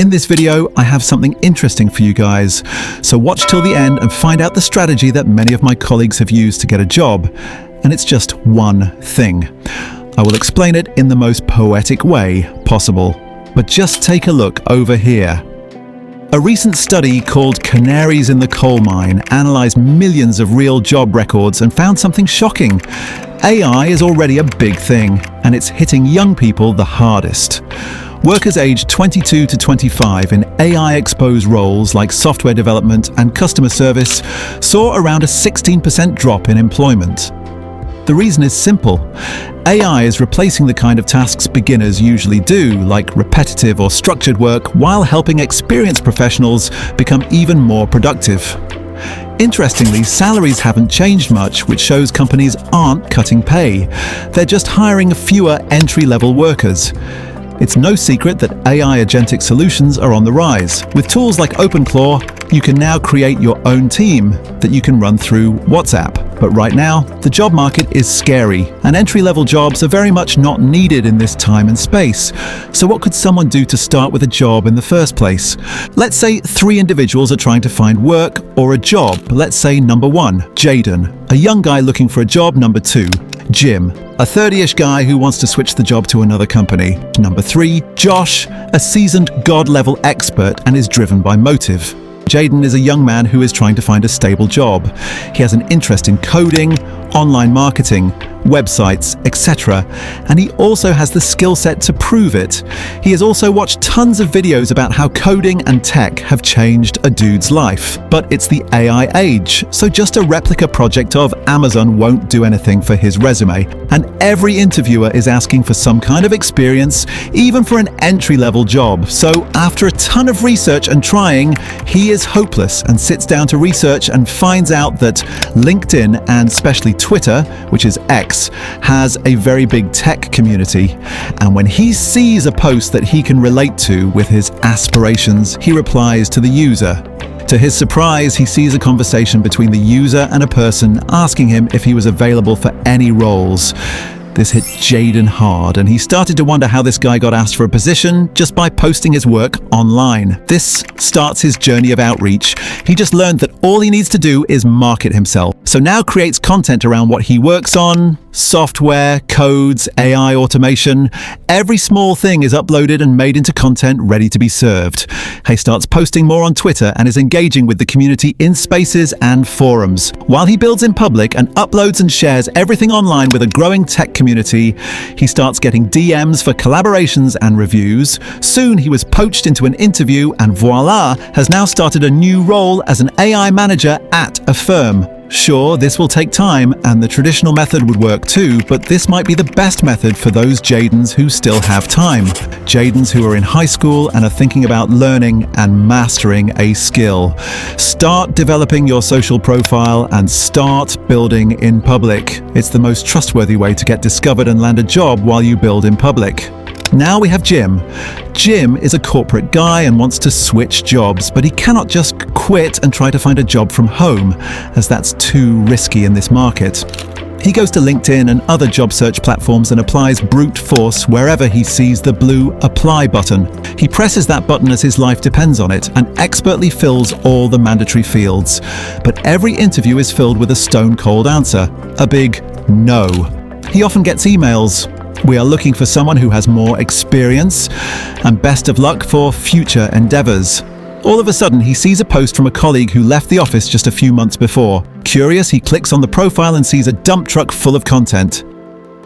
In this video, I have something interesting for you guys, so watch till the end and find out the strategy that many of my colleagues have used to get a job. And it's just one thing. I will explain it in the most poetic way possible. But just take a look over here. A recent study called Canaries in the Coal Mine analysed millions of real job records and found something shocking. AI is already a big thing, and it's hitting young people the hardest. Workers aged 22 to 25 in AI-exposed roles like software development and customer service saw around a 16% drop in employment. The reason is simple. AI is replacing the kind of tasks beginners usually do, like repetitive or structured work, while helping experienced professionals become even more productive. Interestingly, salaries haven't changed much, which shows companies aren't cutting pay. They're just hiring fewer entry-level workers. It's no secret that AI agentic solutions are on the rise. With tools like OpenClaw, you can now create your own team that you can run through WhatsApp. But right now, the job market is scary, and entry-level jobs are very much not needed in this time and space. So what could someone do to start with a job in the first place? Let's say 3 individuals are trying to find work or a job. Let's say number 1, Jaden, a young guy looking for a job. Number 2, Jim, a 30-ish guy who wants to switch the job to another company. Number 3, Josh, a seasoned God-level expert and is driven by motive. Jaden is a young man who is trying to find a stable job. He has an interest in coding, online marketing, websites, etc. And he also has the skill set to prove it. He has also watched tons of videos about how coding and tech have changed a dude's life. But it's the AI age, so just a replica project of Amazon won't do anything for his resume. And every interviewer is asking for some kind of experience, even for an entry-level job. So after a ton of research and trying, he is hopeless and sits down to research and finds out that LinkedIn, and especially Twitter, which is X, has a very big tech community. And when he sees a post that he can relate to with his aspirations, he replies to the user. To his surprise, he sees a conversation between the user and a person asking him if he was available for any roles. This hit Jaden hard, and he started to wonder how this guy got asked for a position just by posting his work online. This starts his journey of outreach. He just learned that all he needs to do is market himself. So now creates content around what he works on, software, codes, AI automation. Every small thing is uploaded and made into content ready to be served. He starts posting more on Twitter and is engaging with the community in spaces and forums. While he builds in public and uploads and shares everything online with a growing tech community, he starts getting DMs for collaborations and reviews. Soon he was poached into an interview and voila, has now started a new role as an AI manager at a firm. Sure, this will take time, and the traditional method would work too, but this might be the best method for those Jadens who still have time. Jadens who are in high school and are thinking about learning and mastering a skill. Start developing your social profile and start building in public. It's the most trustworthy way to get discovered and land a job while you build in public. Now we have Jim. Jim is a corporate guy and wants to switch jobs, but he cannot just quit and try to find a job from home, as that's too risky in this market. He goes to LinkedIn and other job search platforms and applies brute force wherever he sees the blue apply button. He presses that button as his life depends on it and expertly fills all the mandatory fields. But every interview is filled with a stone-cold answer, a big no. He often gets emails. We are looking for someone who has more experience, and best of luck for future endeavors. All of a sudden, he sees a post from a colleague who left the office just a few months before. Curious, he clicks on the profile and sees a dump truck full of content.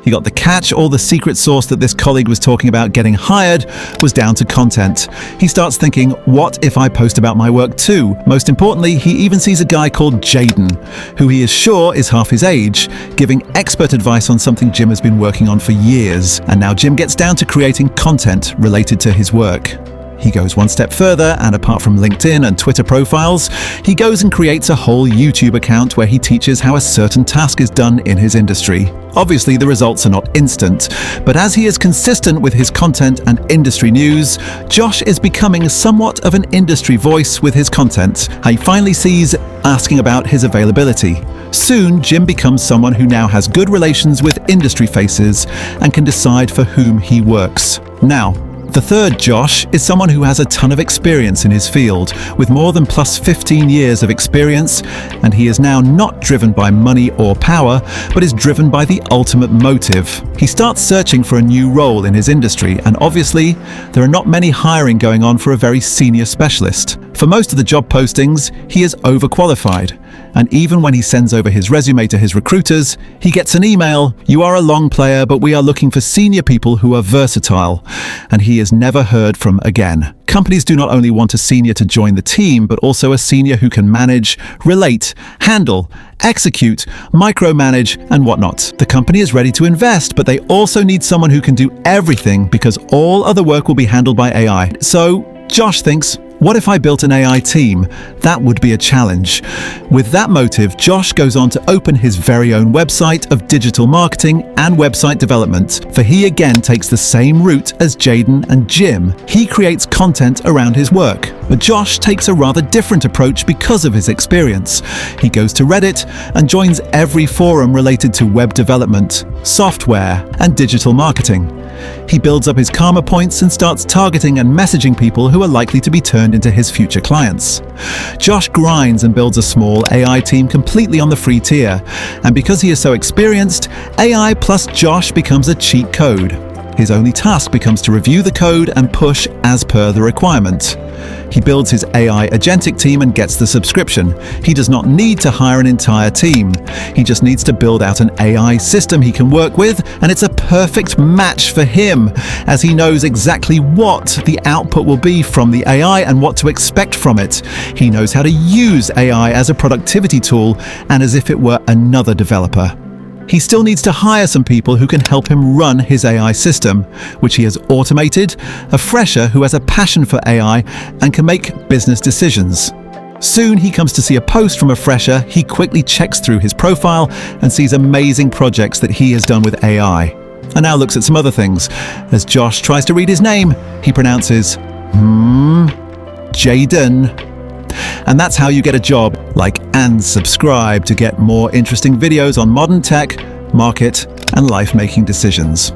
He got the catch. All the secret sauce that this colleague was talking about getting hired was down to content. He starts thinking, what if I post about my work too? Most importantly, he even sees a guy called Jaden, who he is sure is half his age, giving expert advice on something Jim has been working on for years. And now Jim gets down to creating content related to his work. He goes one step further, and apart from LinkedIn and Twitter profiles, he goes and creates a whole YouTube account where he teaches how a certain task is done in his industry. Obviously, the results are not instant, but as he is consistent with his content and industry news, Josh is becoming somewhat of an industry voice with his content. He finally sees asking about his availability. Soon, Jim becomes someone who now has good relations with industry faces and can decide for whom he works. Now, The third Josh is someone who has a ton of experience in his field, with more than plus 15 years of experience, and he is now not driven by money or power, but is driven by the ultimate motive. He starts searching for a new role in his industry, and obviously, there are not many hiring going on for a very senior specialist. For most of the job postings, he is overqualified, and even when he sends over his resume to his recruiters, he gets an email, "You are a long player, but we are looking for senior people who are versatile," and he is never heard from again. Companies do not only want a senior to join the team, but also a senior who can manage, relate, handle, execute, micromanage, and whatnot. The company is ready to invest, but they also need someone who can do everything because all other work will be handled by AI. So Josh thinks, what if I built an AI team? That would be a challenge. With that motive, Josh goes on to open his very own website of digital marketing and website development, for he again takes the same route as Jaden and Jim. He creates content around his work, but Josh takes a rather different approach because of his experience. He goes to Reddit and joins every forum related to web development, software, and digital marketing. He builds up his karma points and starts targeting and messaging people who are likely to be turned into his future clients. Josh grinds and builds a small AI team completely on the free tier, and because he is so experienced, AI plus Josh becomes a cheat code. His only task becomes to review the code and push as per the requirement. He builds his AI agentic team and gets the subscription. He does not need to hire an entire team. He just needs to build out an AI system he can work with, and it's a perfect match for him, as he knows exactly what the output will be from the AI and what to expect from it. He knows how to use AI as a productivity tool and as if it were another developer. He still needs to hire some people who can help him run his AI system, which he has automated, a fresher who has a passion for AI and can make business decisions. Soon he comes to see a post from a fresher. He quickly checks through his profile and sees amazing projects that he has done with AI. And now looks at some other things. As Josh tries to read his name, he pronounces, Jaden. And that's how you get a job. Like and subscribe to get more interesting videos on modern tech, market, and life-making decisions.